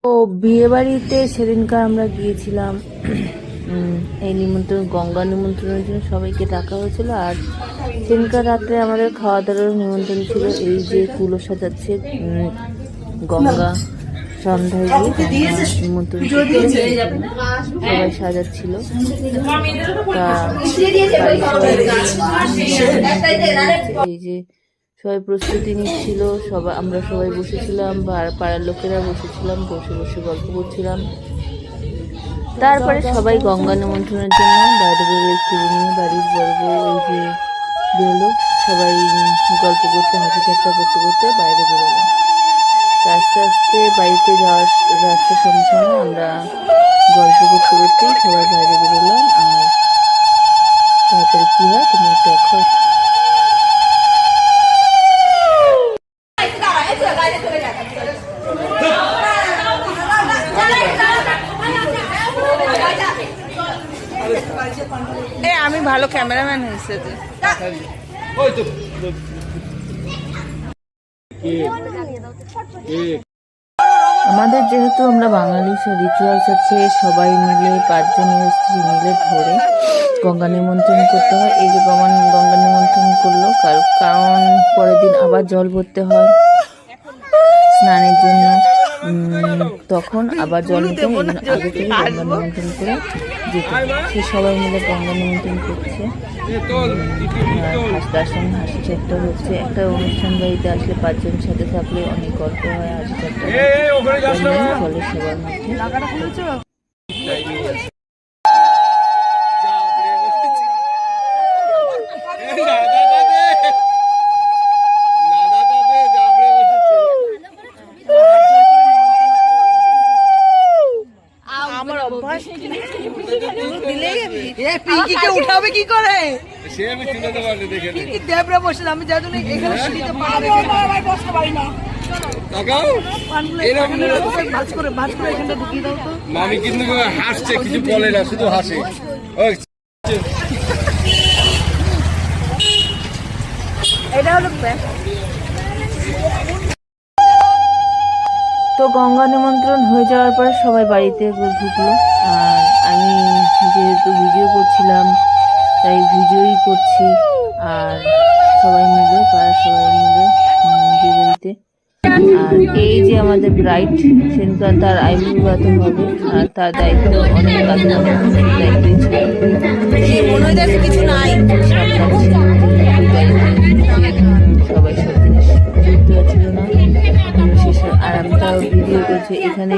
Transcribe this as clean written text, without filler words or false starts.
ও বিয়ে বাড়িতে সেদিনকার আমরা গিয়েছিলাম। এই নিমন্ত্রণ, গঙ্গা নিমন্ত্রণের জন্য সবাইকে ডাকা হয়েছিল। আর সেদিনকার রাত্রে আমাদের খাওয়া দাওয়ার নিমন্ত্রণ ছিল। এই যে কুলো সাজাচ্ছে, গঙ্গা সন্ধ্যায় গিয়ে গঙ্গা নিমন্ত্রণ সবাই সাজাচ্ছিল। তা এই যে সবাই প্রস্তুতি নিচ্ছিল, আমরা সবাই বসেছিলাম, পাড়ার লোকেরা বসেছিলাম, বসে বসে গল্প করছিলাম। তারপরে সবাই গঙ্গা নিমন্ত্রণের জন্য বাইরে বেরোলো, একটু নিয়ে বাড়ির বড় এই যে বেরোলো, সবাই গল্প করতে হাসি ঠাট্টা করতে করতে বাইরে বেরোলো। আস্তে আস্তে বাড়িতে যাওয়ার রাস্তার সঙ্গে সঙ্গে আমরা গল্প করতে করতেই সবাই বাইরে বেরোলাম। আর তারপরে কী হয় তুমি দেখো। আমি ভালো ক্যামেরাম্যান হয়েছে। আমাদের যেহেতু আমরা বাঙালি, সে রিচুয়ালস আছে, সবাই মিলে 5 জনের স্ত্রী মিলে ধরে গঙ্গা নিমন্ত্রণ করতে হয়। এই যে গঙ্গা নিমন্ত্রণ করলো, কারণ পরের দিন আবার জল ভরতে হয় স্নানের জন্য, তখন আবার জল নিতে হয়। আগে থেকে গঙ্গা নিমন্ত্রণ করে যেতে, সে সবাই মিলে গঙ্গা নিমন্ত্রণ করছে। তার সঙ্গে হাসি ঠাট্টা হচ্ছে। একটা অনুষ্ঠান বাড়িতে আসলে 5 জন সাথে থাকলে অনেক গল্প হয়, হাসি ঠাট্টা ফলে সবার মধ্যে। উঠাবে কি করে? দেবরা বসে, আমি যাই জন্য এখানে বসতে পারি না। মামি কিন্তু হাসছে, কিছু বলে না, শুধু হাসে। এটা হলো তো গঙ্গা নিমন্ত্রণ হয়ে যাওয়ার পরে সবাই বাড়িতে ঢুকলো। আর আমি যেহেতু ভিডিও করছিলাম তাই ভিডিওই করছি। আর সবাই মিলে পাড়ার সবাই মিলে বিয়ে বাড়িতে। আর এই যে আমাদের ব্রাইড, সেদিনকার তার আইবুড়ো হবে, আর তার দায়িত্ব অনেক কাজ, কিছু নাই। সবাই সব জিনিস বুঝতে পারছিল না। আর আমি তাও ভিডিও করছি এখানে।